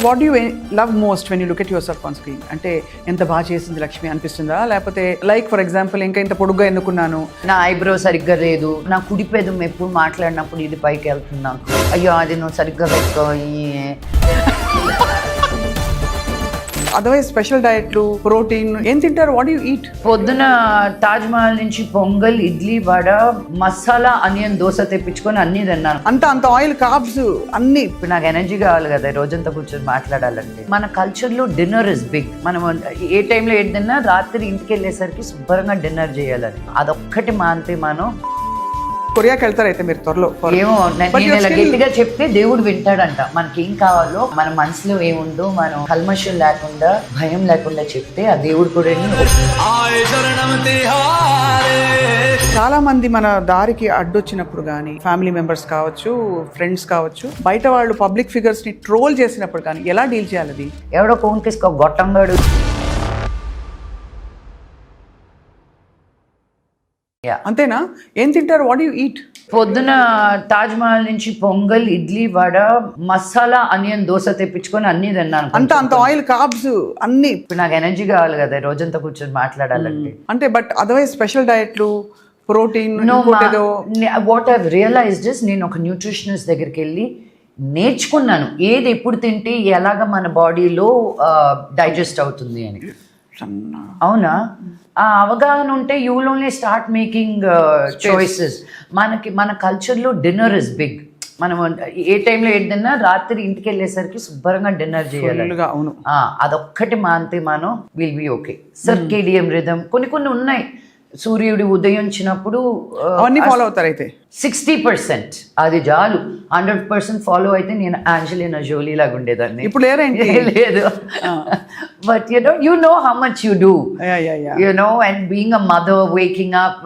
What you love most when you look at your self on screen? అంటే ఎంత బాగా చేసింది లక్ష్మి అనిపిస్తుందా, లేకపోతే లైక్ ఫర్ ఎగ్జాంపుల్ ఇంకా ఇంత పొడుగ్గా ఎన్నుకున్నాను, నా ఐబ్రో సరిగ్గా లేదు, నా కుడి పెదం ఎప్పుడు మాట్లాడినప్పుడు ఇది పైకి వెళ్తుంది, నాకు అయ్యో అది నువ్వు సరిగ్గా పెట్టుకో. అదర్వైజ్ స్పెషల్ డయట్లు, ప్రోటీన్ ఏం తింటారు? What you eat? పొద్దున తాజ్ మహల్ నుంచి పొంగల్, ఇడ్లీ, వడ, మసాలా ఆనియన్ దోశ తెప్పించుకొని అన్నీ తిన్నాను. అంత ఆయిల్, కార్బ్స్ అన్ని. ఇప్పుడు నాకు ఎనర్జీ కావాలి కదా రోజంతా కూర్చొని మాట్లాడాలంటే. మన కల్చర్లో డిన్నర్ ఇస్ బిగ్. మనం ఏ టైంలో ఏది తిన్నా రాత్రి ఇంటికి వెళ్ళేసరికి శుభ్రంగా డిన్నర్ చేయాలని, అదొక్కటి మానితే మనం కొరియాకి వెళ్తారు అయితే మీరు త్వరలో. ఏమో నేను ఇలా గట్టిగా చెప్తే దేవుడు వింటాడంట. మనకి ఏం కావాలో, మన మనసులో ఏముందో మనం కల్మషం లేకుండా, భయం లేకుండా చెప్తే ఆ దేవుడు కూడా. చాలా మంది మన దారికి అడ్డొచ్చినప్పుడు కానీ, ఫ్యామిలీ మెంబర్స్ కావచ్చు, ఫ్రెండ్స్ కావచ్చు, బయట వాళ్ళు పబ్లిక్ ఫిగర్స్ ని ట్రోల్ చేసినప్పుడు కానీ ఎలా డీల్ చేయాలి? అది ఎవడో కోన్కేసుకో గొట్టంగాడు. అంతేనా? ఏం తింటారు? What you eat? పొద్దున తాజ్ మహల్ నుంచి పొంగల్, ఇడ్లీ, వడ, మసాలా ఆనియన్ దోశ తెప్పించుకొని అన్నీ తిన్నాను. అంత ఆయిల్, కార్బ్స్ అన్ని. ఇప్పుడు నాకు ఎనర్జీ కావాలి కదా రోజంతా కూర్చొని మాట్లాడాలంటే. అంటే బట్ అదర్వైజ్ స్పెషల్ డయట్లు, protein. What I realised is, నేను ఒక న్యూట్రిషనిస్ట్ దగ్గరికి వెళ్ళి నేర్చుకున్నాను ఏది ఎప్పుడు తింటే ఎలాగ మన బాడీలో డైజెస్ట్ అవుతుంది అని. అవునా? ఆ అవగాహన ఉంటే you will only start making choices. మన కల్చర్లో డిన్నర్ ఇస్ బిగ్. మనం ఏ టైంలో ఏది తిన్నా రాత్రి ఇంటికి వెళ్ళేసరికి శుభ్రంగా డిన్నర్ చేయాలి. అదొక్కటి మానితే మనం will be okay. Circadian rhythm కొన్ని ఉన్నాయి. సూర్యుడు ఉదయించినప్పుడు అవన్నీ ఫాలో అవుతారు. అయితే 60% అది చాలు. 100% ఫాలో అయితే నేను ఆంజలినా జోలీ లాగా ఉండేదాన్ని. ఇప్పుడు లేదు. But you know how much you do, you know, and being a mother, waking up,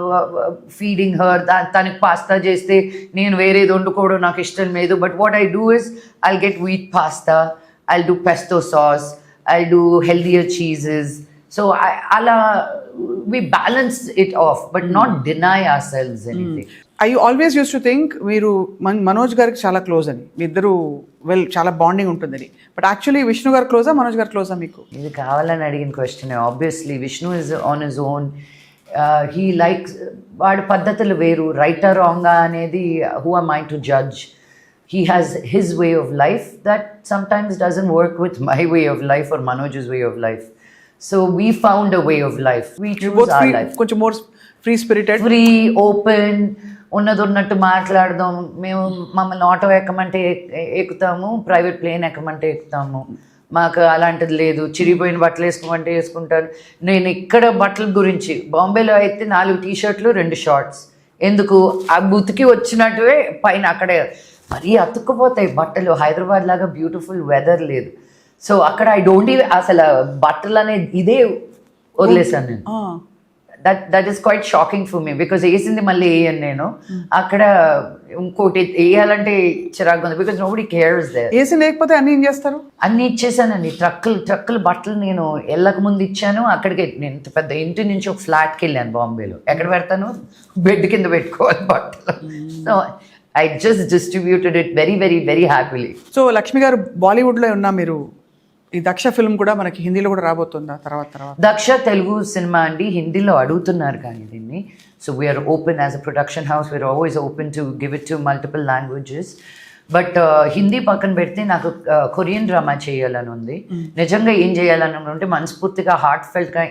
feeding her. తనకి పాస్తా చేస్తే నేను వేరేది వండుకోవడం నాకు ఇష్టం లేదు. But what I do is I'll get wheat pasta, I'll do pesto sauce, I'll do healthier cheeses. So ala we balance it off, but not deny ourselves anything. I always used to think మీరు మనోజ్ గారికి చాలా close అని, మీ ఇద్దరు చాలా bonding ఉంటుందని. But actually Vishnu గారు క్లోజా, మనోజ్ గారు క్లోజా మీకు? ఇది కావాలని అడిగిన question. Obviously Vishnu is on his own. He likes, వాడి పద్ధతులు వేరు. రైటా రాంగా అనేది who am I to judge? He has his way of life that sometimes doesn't work with my way of life or Manoj's way of life. So we found a way of life. We choose our life. కొంచెం more free spirited, free, open, ఉన్నట్టు మాట్లాడదాం. మేము మమ్మల్ని auto ఎక్కమంటే ఎక్కుతాము, private plane ఎక్కమంటే ఎక్కుతాము. మాకు అలాంటిది లేదు. చిరిగిపోయిన బట్టలు వేసుకోమంటే వేసుకుంటాను. నేను ఇక్కడ బట్టల గురించి, బాంబేలో అయితే 4 టీషర్ట్లు 2 షార్ట్స్. ఎందుకు? ఆ ఉతికి వచ్చినట్టువే పైన అక్కడే మరీ అతుక్కుపోతాయి బట్టలు. హైదరాబాద్ లాగా బ్యూటిఫుల్ వెదర్ లేదు. సో అక్కడ ఐ డోంట్ ఈవెన్, అసలు బట్టలు అనేది ఇదే వదిలేసాను నేను. That is quite shocking for me, because వేసింది మళ్ళీ వేయను నేను. అక్కడ ఇంకోటి వేయాలంటే చిరాకు ఉంది, బికాజ్ నోబడీ కేర్స్ దేర్. వేసి లేకపోతే అన్ని ఏం చేస్తారు? అన్ని ఇచ్చేసానండి. ట్రక్కులు బట్టలు నేను వెళ్ళక ముందు ఇచ్చాను. అక్కడికి నేను పెద్ద ఇంటి నుంచి ఒక ఫ్లాట్కి వెళ్ళాను బాంబేలో. ఎక్కడ పెడతాను? బెడ్ కింద పెట్టుకోవాలి బట్టలు. So I just distributed it very, very, very happily. So Lakshmi గారు బాలీవుడ్లో ఉన్నా, మీరు ఈ దక్ష ఫిల్మ్ కూడా మనకి హిందీలో కూడా రాబోతుందా తర్వాత? దక్ష తెలుగు సినిమా అండి, హిందీలో అడుగుతున్నారు కానీ దీన్ని. So we're open as a production house, we're always open to give it to multiple languages. But Hindi పక్కన పెడితే నాకు కొరియన్ డ్రామా చేయాలని ఉంది. నిజంగా ఏం చేయాలని ఉంటే మనస్ఫూర్తిగా, హార్ట్ ఫెల్ట్గా,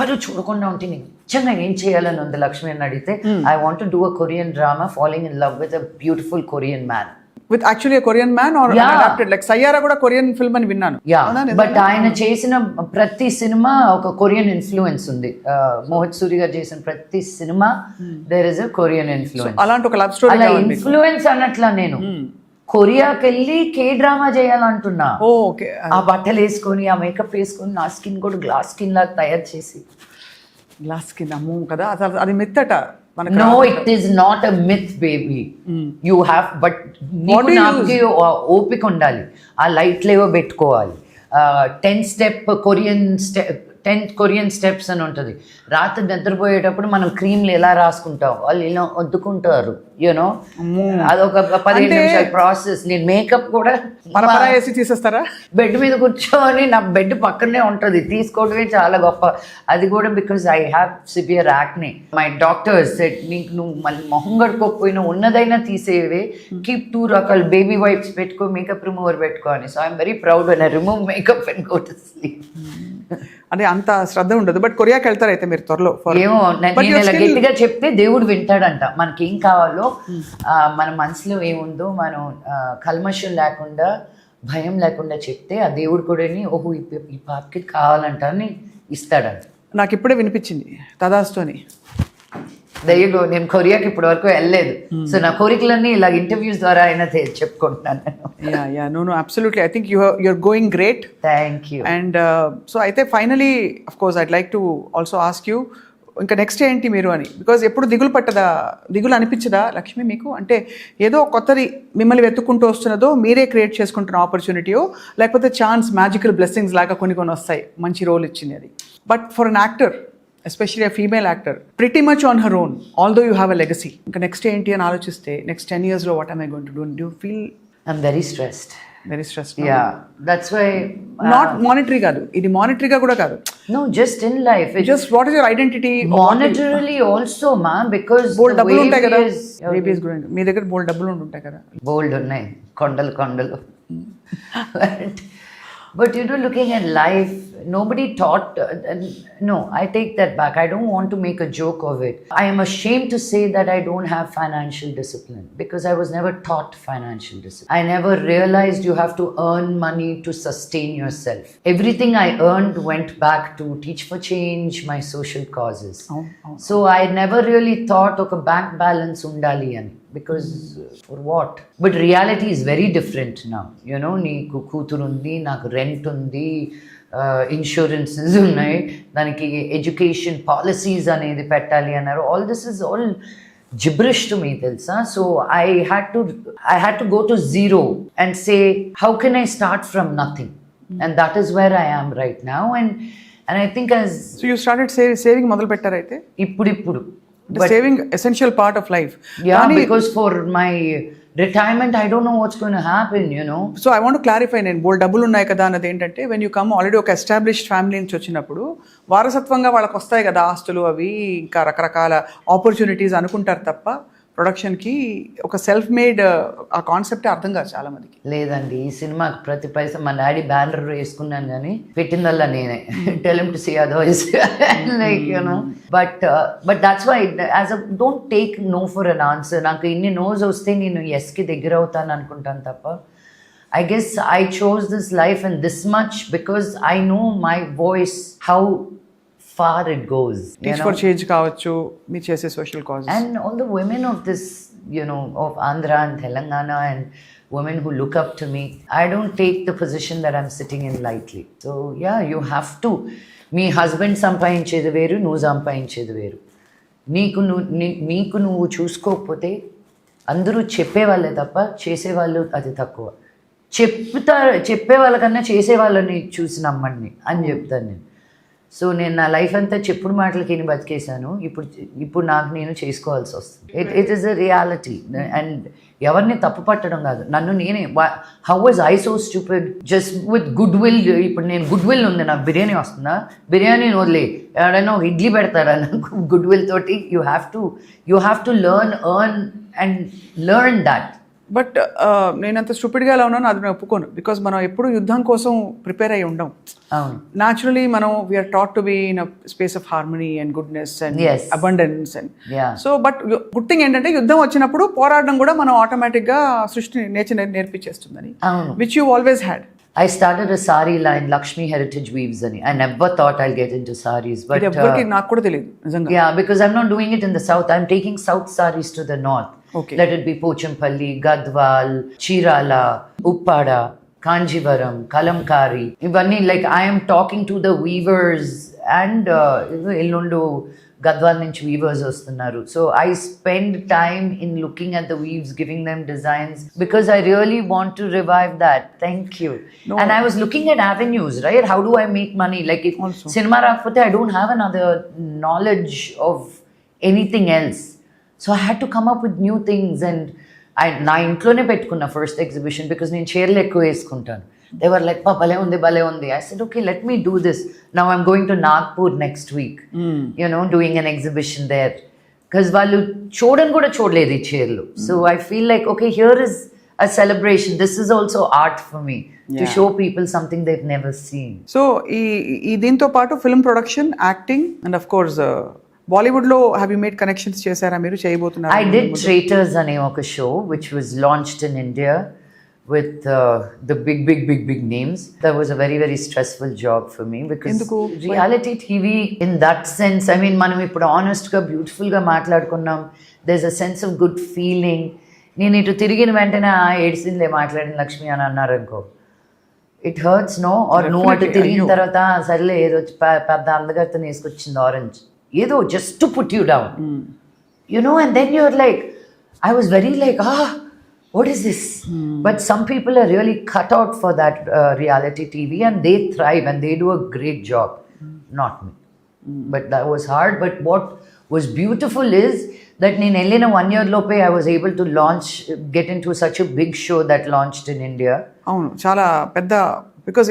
ఎవరు చూడకుండా ఉంటే నేను నిజంగా ఏం చేయాలని ఉంది లక్ష్మి అని అడిగితే, I want to do a Korean drama following in love with a beautiful Korean man. With actually a Korean man or adapted like Sayyara కూడా కొరియన్ ఫిల్మ్ అని విన్నాను. బట్ ఆయన చేసిన ప్రతి సినిమా ఒక కొరియన్ ఇన్ఫ్లుయెన్స్ ఉంది. మోహిత్ సూరి గారు చేసిన ప్రతి సినిమా there is a Korean influence. అలాంటి ఒక లవ్ స్టోరీ. అలా ఇన్ఫ్లుయెన్స్ అనట్లా నేను కొరియాకి వెళ్ళి కే డ్రామా చేయాలంటున్నా. ఆ బట్టలు వేసుకొని, ఆ మేకప్ వేసుకొని, నా స్కిన్ కూడా గ్లాస్ స్కిన్ లాగా తయారు చేసి. గ్లాస్ స్కిన్ అమ్మో కదా, అది మిత్తట. No, it is not a myth, baby. You have, but నీకు ఓపిక ఉండాలి. ఆ లైట్లు ఏవో పెట్టుకోవాలి. 10 స్టెప్ కొరియన్ 10 కొరియన్ స్టెప్స్ అని ఉంటుంది. రాత్రి నిద్రపోయేటప్పుడు మనం క్రీమ్లు ఎలా రాసుకుంటాం, వాళ్ళు ఇలా వద్దుకుంటారు, యూనో. అదొక 15 నిమిషాల ప్రాసెస్. నేను మేకప్ కూడా పరపరా వేసి తీసేస్తారా? బెడ్ మీద కూర్చొని, నా బెడ్ పక్కనే ఉంటుంది, తీసుకోవడమే చాలా గొప్ప. అది కూడా because I have severe acne. My doctors said, నీకు నువ్వు మళ్ళీ మొహం గడుకోకపోయినా ఉన్నదైనా తీసేవే, కీప్ 2 రకాల బేబీ వైప్స్ పెట్టుకో, మేకప్ రిమూవర్ పెట్టుకో అని. So I'm very proud when I remove makeup and go to sleep. అదే అంత శ్రద్ధ ఉండదు. బట్ కొరియాకి వెళ్తారు అయితే మీరు త్వరలో? ఏమో, నేను ఇలా గట్టిగా చెప్తే దేవుడు వింటాడంట. మనకి ఏం కావాలో, మన మనసులో ఏముందో మనం కల్మషం లేకుండా, భయం లేకుండా చెప్తే ఆ దేవుడు కూడా ఓహో ఈ పాపకి కావాలంట అని ఇస్తాడంట. నాకు ఇప్పుడే వినిపించింది తదాస్తోని. దయ్యగో, నేను కొరియాకి ఇప్పటి వరకు వెళ్ళలేదు. సో నా కోరికలన్నీ ఇలా ఇంటర్వ్యూస్ ద్వారా అయినా చెప్పుకుంటున్నాను నేను. No, absolutely. I think you're going great. Thank you. And so అయితే finally of course I'd like to also ask you, ఇంకా నెక్స్ట్ ఏంటి మీరు అని. బికాజ్ ఎప్పుడు దిగులు అనిపించదా లక్ష్మి మీకు? అంటే ఏదో కొత్తది మిమ్మల్ని వెతుక్కుంటూ వస్తున్నదో, మీరే క్రియేట్ చేసుకుంటున్న ఆపర్చునిటీయో, లేకపోతే ఛాన్స్, మ్యాజికల్ బ్లెస్సింగ్స్ లాగా కొన్ని వస్తాయి, మంచి రోల్ ఇచ్చింది అది. But for an actor, especially a female actor, pretty much on her own, although you have a legacy, ఇంకా నెక్స్ట్ ఏంటి అని ఆలోచిస్తే, next 10 yearsలో what am I going to do? Do you feel? I'm very stressed. Very stressed. Yeah, that's why. Not monetary కాదు, ఇది మానిటరీగా కూడా కాదు. No, just in life. Just what is your identity? Monetarily also, ma, because బోల్డ్ డబ్బులు ఉంటాయి కదా, baby is growing. మీ దగ్గర బోల్డ్ డబ్బులు ఉంటాయి కదా? బోల్డ్ ఉన్నాయి, కొండలు. But you know, looking at life, nobody taught. No, I take that back. I don't want to make a joke of it. I am ashamed to say that I don't have financial discipline because I was never taught financial discipline. I never realized you have to earn money to sustain yourself. Everything I earned went back to Teach for Change, my social causes. So I never really thought of a bank balance undali ani. Because for what? But reality is very different now. You know, నీకు కూతురు ఉంది, నాకు rent ఉంది, insurances ఉన్నాయి, దానికి education policies అనేది పెట్టాలి అన్నారు. All this is all gibberish to me, తెలుసా. So I had to go to zero and say, how can I start from nothing? And that is where I am right now. And I think as so you started saving మొదలు పెట్టారు అయితే ఇప్పుడు. The saving essential part of life. Yeah, because for my retirement I don't know what's going to happen, you know. So I want to clarify, నేను బోల్డ్ డబ్బులు ఉన్నాయి కదా అన్నది ఏంటంటే, when you come already ఒక ఎస్టాబ్లిష్డ్ ఫ్యామిలీ నుంచి వచ్చినప్పుడు వారసత్వంగా వాళ్ళకి వస్తాయి కదా ఆస్తులు, అవి ఇంకా రకరకాల ఆపర్చునిటీస్ అనుకుంటారు తప్ప ప్రొడక్షన్కి ఒక సెల్ఫ్ మేడ్ ఆ కాన్సెప్టే అర్థం కాదు చాలా మందికి. లేదండి, ఈ సినిమాకి ప్రతి పైసా మా డాడీ బ్యానర్ వేసుకున్నాను కానీ పెట్టిందల్లా నేనే. Tell him to see otherwise, like you know. But that's why as a don't take no for an answer. నాకు ఇన్ని నోస్ వస్తే నేను ఎస్కి దగ్గర అవుతాను అనుకుంటాను తప్ప, I guess I chose this life and this much because I know my voice, how far it goes. Teach for Change కావచ్చు, మీ చేసే social causes. And all the women of this, you know, of Andhra and Telangana and women who look up to me, I don't take the position that I'm sitting in lightly. So yeah, you have to. మీ husband సంపాదించేది వేరు, నువ్వు సంపాదించేది వేరు. నీకు నువ్వు చూసుకోకపోతే అందరూ చెప్పేవాళ్ళే తప్ప చేసేవాళ్ళు అది తక్కువ. చెప్పే వాళ్ళకన్నా చేసే వాళ్ళని చూసి నమ్మండి అని చెప్తాను నేను. సో నేను నా లైఫ్ అంతా చెప్పుడు మాటలకి నేను బతికేశాను. ఇప్పుడు నాకు నేను చేసుకోవాల్సి వస్తుంది. It is a reality. And ఎవరిని తప్పు పట్టడం కాదు, నన్ను నేనే. How was I so stupid just with good will. ఇప్పుడు నేను గుడ్ విల్ ఉంది, నాకు బిర్యానీ వస్తుందా, బిర్యానీని వదిలే ఎవడైనా ఒక ఇడ్లీ పెడతారా నాకు గుడ్ విల్ తోటి. You have to earn and learn that. But నేనంత స్టూపిడ్గా ఎలా ఉన్నాను అది నేను ఒప్పుకోను. బికాజ్ మనం ఎప్పుడు యుద్ధం కోసం ప్రిపేర్ అయ్యి ఉండం. న్యాచురలీ మనం we're taught to be in a space of harmony and goodness and abundance and so. But good thing ఏంటంటే యుద్ధం వచ్చినప్పుడు పోరాడడం కూడా మనం ఆటోమేటిక్గా సృష్టి నేచర్ నేర్పించేస్తుందని, which you always had. I started a sari line, Lakshmi Heritage Weaves ani. I never thought I'll get into saris, but నాకు కూడా తెలియదు నిజంగా. Yeah, because I'm not doing it in the south. I'm taking south saris to the north. Okay. Let it be Pochampalli, Gadwal, Chirala, Uppada, Kanjivaram, Kalamkari. Ivanni, like I am talking to the weavers and Illundu Gadwal నుంచి weavers వస్తున్నారు. So I spend time in looking at the weaves, giving them designs, because I really want to revive that. Thank you. And I was looking at avenues, right? How do I make money? Like if cinema రాకపోతే I don't have another knowledge of anything else. So I had to come up with new things. And నా ఇంట్లోనే పెట్టుకున్న first exhibition, because నేను చీరలు ఎక్కువ వేసుకుంటాను. They were like, భలే ఉంది. I said, okay, let me do this. Now I'm going to Nagpur next week, doing an exhibition there. Because వాళ్ళు చూడలేదు ఈ చీరలు. So I feel like, okay, here is a celebration. This is also art for me, to show people something they've never seen. So ఈ దీంతో పాటు film production, acting, and of course Bollywood లో have you made connections చేశారా మీరు? చేయబోతున్నారు? I did Traitors అనే ఒక show which was launched in India with the big names. That was a very, very stressful job for me, because reality TV in that sense, I mean, మనం ఇప్పుడు honestగా బ్యూటిఫుల్గా మాట్లాడుకున్నాం. there's a sense of good feeling. నేను ఇటు తిరిగిన వెంటనే ఏడ్చిందిలే మాట్లాడిన లక్ష్మి అని అన్నారు అనుకో, ఇట్ హర్ట్స్ నో. ఆర్ నువ్వు అటు తిరిగిన తర్వాత సర్లే ఏదో పెద్ద అందగారితో వేసుకొచ్చింది ఆరెంజ్, ఏదో just to put you down, and then you're like, I was very like, what is this? But some people are really cut out for that reality TV, and they thrive and they do a great job. Not me. But that was hard. But what was beautiful is that in 1 year lope I was able to get into such a big show that launched in India. అవును, చాలా పెద్ద, because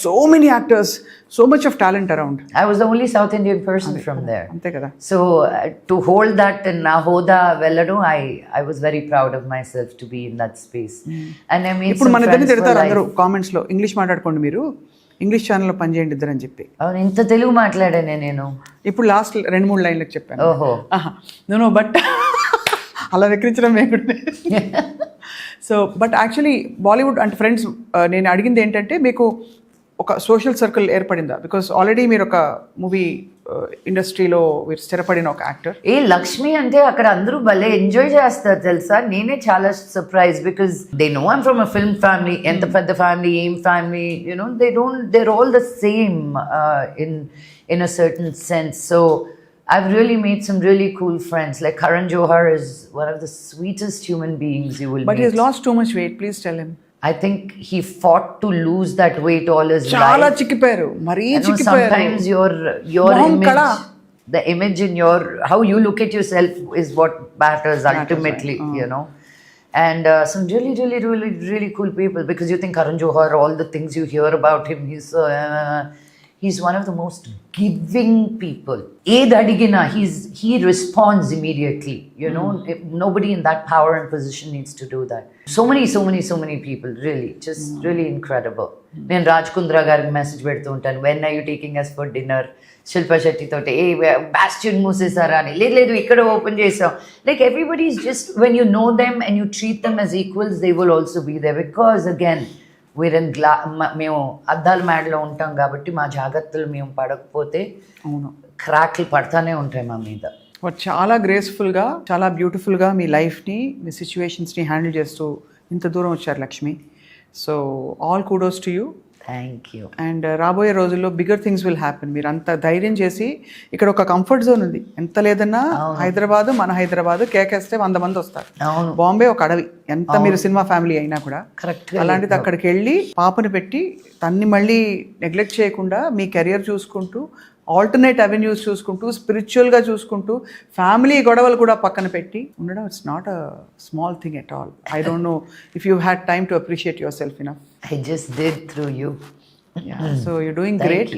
so many actors, so much of talent around. I was the only South Indian person from there. అంతే కదా. So to hold that in Nahoda Velladu, I was very proud of myself to be in that space. And I made ఇప్పుడు some మన ఇద్దరిని friends for తిడతారు life. అందరూ comments లో, English మాట్లాడుకోండి మీరు, ఇంగ్లీష్ ఛానల్లో పనిచేయండి ఇద్దరు అని చెప్పి. అవును, ఇంత తెలుగు మాట్లాడానే నేను. ఇప్పుడు లాస్ట్ 2-3 లైన్లకు చెప్పాను. ఓహో. నో బట్ అలా వెక్కిరించడం వేయకూడదు. సో బట్ యాక్చువల్లీ బాలీవుడ్ అంటే ఫ్రెండ్స్, నేను అడిగింది ఏంటంటే మీకు ఒక సోషల్ సర్కిల్ ఏర్పడిందా? బికాస్ ఆల్రెడీ మీరు ఒక మూవీ ఇండస్ట్రీలో మీరు స్థిరపడిన ఒక యాక్టర్. లక్ష్మి అంటే అక్కడ అందరూ భలే ఎంజాయ్ చేస్తారు తెలుసా. నేనే చాలా surprise, because they know I'm from a film family. ఎంత పెద్ద ఫ్యామిలీ, ఏం family, they're all the same in a certain sense. So I've really made some really cool friends. Like Karan Johar is one of the sweetest human beings you will meet. But he's lost too much weight. Please tell him. I think he fought to lose that weight all his life. చాలా చిక్కిపోయారు, మరీ చిక్కిపోయారు. Sometimes your image, the image in how you look at yourself is what matters ultimately, And some really, really, really, really cool people, because you think Karan Johar, all the things you hear about him, he's one of the most giving people. Adigina, he responds immediately. Nobody in that power and position needs to do that. So many people, really, just really incredible. నేను రాజ్ కుంద్రా గారికి message పెడుతూ ఉంటాను, when are you taking us for dinner? Shilpa Shetty తోటి Bastian మూసేసారా అని, లేదు ఇక్కడ open చేసాం. Like everybody is just, when you know them and you treat them as equals, they will also be there, because again, మేము అద్దాల మేడలో ఉంటాం కాబట్టి మా జాగ్రత్తలు మేము పడకపోతే క్రాక్లు పడతానే ఉంటాయి మా మీద. చాలా గ్రేస్ఫుల్గా, చాలా బ్యూటిఫుల్గా మీ లైఫ్ని, మీ సిచ్యువేషన్స్ని హ్యాండిల్ చేస్తూ ఇంత దూరం వచ్చారు Lakshmi. So all kudos to you. Thank you. And రాబోయే రోజుల్లో బిగ్గర్ థింగ్స్ విల్ హ్యాపెన్. మీరు అంత ధైర్యం చేసి, ఇక్కడ ఒక కంఫర్ట్ జోన్ ఉంది, ఎంత లేదన్నా హైదరాబాద్, మన హైదరాబాద్ కేకేస్తే 100 మంది వస్తారు. బాంబే ఒక అడవి, ఎంత మీరు సినిమా ఫ్యామిలీ అయినా కూడా. అలాంటిది అక్కడికి వెళ్ళి పాపని పెట్టి తన్ని మళ్ళీ నెగ్లెక్ట్ చేయకుండా మీ కెరియర్ చూసుకుంటూ, ఆల్టర్నేట్ అవెన్యూస్ చూసుకుంటూ, స్పిరిచువల్గా చూసుకుంటూ, ఫ్యామిలీ గొడవలు కూడా పక్కన పెట్టి ఉండడం, it's not a small thing at all. I don't know if you had time to appreciate your self enough. I just did through you. So you're doing great.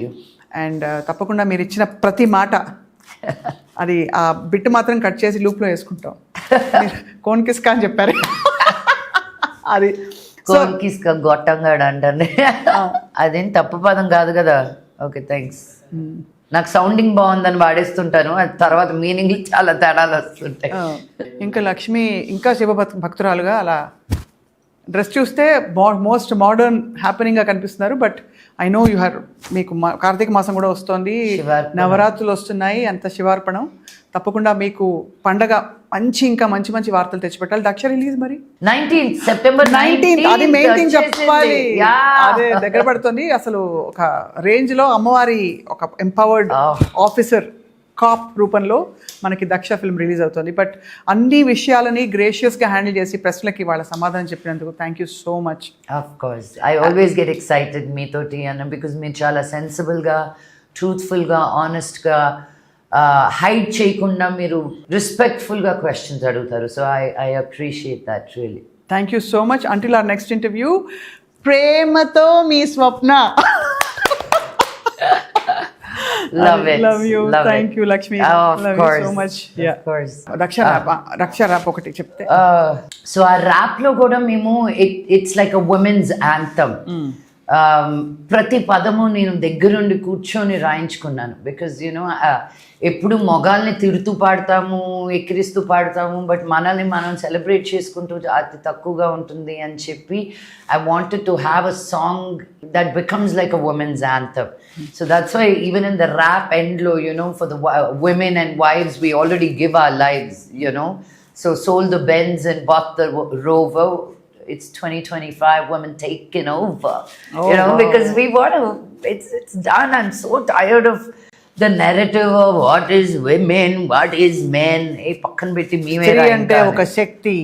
And తప్పకుండా మీరు ఇచ్చిన ప్రతి మాట, అది ఆ బిట్ మాత్రం కట్ చేసి లూప్లో వేసుకుంటాం. కోన్ కిస్కా అని చెప్పారు, అది కోన్ కిస్కా గొట్టంగాడు అంటే అదేం తప్పు పదం కాదు కదా. Okay, thanks. నాకు సౌండింగ్ బాగుందని వాడేస్తుంటాను, అది తర్వాత మీనింగ్ చాలా తేడాలు వస్తుంటాయి. ఇంకా లక్ష్మి ఇంకా శివ భక్తురాలుగా అలా డ్రెస్ చూస్తే మోస్ట్ మోడర్న్ హ్యాపెనింగ్గా కనిపిస్తున్నారు. But I know you have, మీకు కార్తీక మాసం కూడా వస్తుంది, నవరాత్రులు వస్తున్నాయి, అంత శివార్పణం. తప్పకుండా మీకు పండగ ఇంకా మంచి వార్తలు తెచ్చిపెట్టాలి. దక్ష రిలీజ్ మరి 19th సెప్టెంబర్ 19th, అది మెయిన్ థింగ్ చెప్పాలి. అదే దగ్గర పడుతుంది. అసలు ఒక రేంజ్ లో అమ్మవారి ఒక ఎంపవర్డ్ ఆఫీసర్ కాప్ రూపంలో మనకి దక్ష ఫిల్మ్ రిలీజ్ అవుతుంది. బట్ అన్ని విషయాలని గ్రేషియస్గా హ్యాండిల్ చేసి ప్రశ్నలకి వాళ్ళ సమాధానం చెప్పినందుకు thank you so much. Of course I always get excited మీతోటి అన్న, బికాజ్ మీరు చాలా సెన్సిబుల్గా, ట్రూత్ఫుల్గా, ఆనెస్ట్గా, హైడ్ చేయకుండా మీరు రెస్పెక్ట్ఫుల్గా క్వశ్చన్స్ అడుగుతారు. So I appreciate that really. Thank you so much. Until our next interview, ప్రేమతో మీ స్వప్న. Love it. Love you. Love Thank it. you, Lakshmi. Of Love course. you so much. Yeah. Of course. రక్ష rap ఒకటి చెప్తే. So ఆ ర్యాప్లో కూడా మేము it's like a women's anthem. ప్రతి పదము నేను దగ్గరుండి కూర్చొని రాయించుకున్నాను. బికాజ్ యూనో ఎప్పుడు మొగాల్ని తిడుతూ పాడతాము, ఎక్కిరిస్తూ పాడతాము, బట్ మనల్ని మనం సెలబ్రేట్ చేసుకుంటూ అతి తక్కువగా ఉంటుంది అని చెప్పి I wanted to have a song that becomes like a women's anthem. So that's why even in the rap ఎండ్లో you know for the women and wives we already give our lives, you know. So sold the Benz and bought the Rover. It's 2025, women taking over. You know, wow. because we want to, it's done. I'm so tired of the narrative of what is women, what is men. ఏ పక్కన పెట్టి మేమే స్త్రీ అంటే ఒక శక్తి,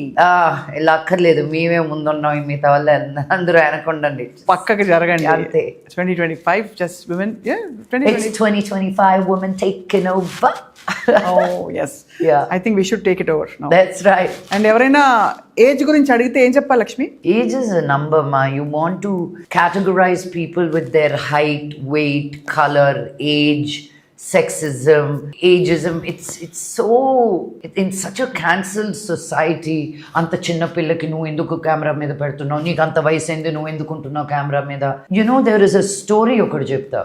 ఇలా అక్కర్లేదు, మేమే ముందున్నాం, మిగతా వాళ్ళు అందరూ వెనకుండండి, పక్కకి జరగండి. అంతే. 2025 just women, yeah, It's 2025, women taking over. Oh yes, Yeah. I think we should take it over now. That's right. And ఎవరైనా ఏజ్ గురించి అడిగితే ఏం చెప్పాలి Lakshmi? Age is a number, ma. You want to categorize people with their height, weight, color, age, sexism, ageism. It's so, in such a cancelled society. Anta chinna pillaki nu enduku camera meeda pedutunnavu, neeku anta vayasu endi nu endukuntunnavu camera meeda. You know, there is a story okati chepta.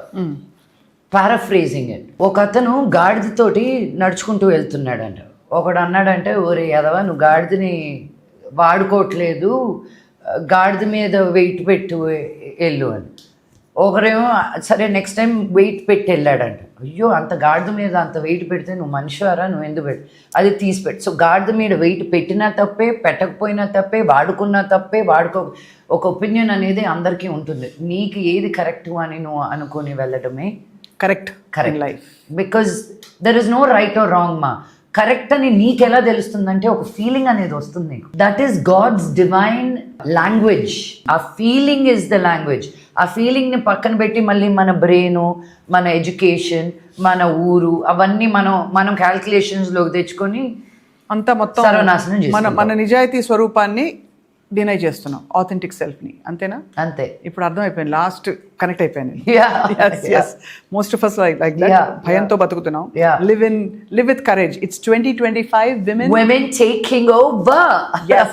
Paraphrasing it. ఒక అతను గాడిదతోటి నడుచుకుంటూ వెళ్తున్నాడంట. ఒకడు అన్నాడంటే, ఓరే యాదవా, నువ్వు గాడిదని వాడుకోవట్లేదు, గాడిద మీద వెయిట్ పెట్టు వెళ్ళు అని. ఒకరేమో సరే నెక్స్ట్ టైం వెయిట్ పెట్టి వెళ్ళాడంట. అయ్యో, అంత గాడిద మీద అంత వెయిట్ పెడితే నువ్వు మనిషివారా, నువ్వు ఎందుకు పెట్టు, అది తీసిపెట్టు. సో గాడిద మీద వెయిట్ పెట్టినా తప్పే, పెట్టకపోయినా తప్పే, వాడుకున్నా తప్పే, ఒక ఒపీనియన్ అనేది అందరికీ ఉంటుంది. నీకు ఏది కరెక్ట్ అని నువ్వు అనుకొని వెళ్ళడమే correct life. Because there is no right or wrong మా. కరెక్ట్ అని నీకెలా తెలుస్తుందంటే ఒక ఫీలింగ్ అనేది వస్తుంది నీకు. That is God's divine language. ఆ ఫీలింగ్ ఇస్ ద లాంగ్వేజ్. ఆ ఫీలింగ్ని పక్కన పెట్టి మళ్ళీ మన బ్రెయిన్, మన ఎడ్యుకేషన్, మన ఊరు, అవన్నీ మనం క్యాల్కులేషన్స్లోకి తెచ్చుకొని అంతా మొత్తం సర్వనాశనం చేస్తాం. మన నిజాయితీ స్వరూపాన్ని డినై చేస్తున్నాం, ఆథెంటిక్ సెల్ఫ్ని. అంతేనా? అంతే. ఇప్పుడు అర్థమైపోయింది, లాస్ట్ కనెక్ట్ అయిపోయాను. Most of us like that. భయంతో బతుకుతున్నాం. live with courage. It's 2025, women taking over. Yes.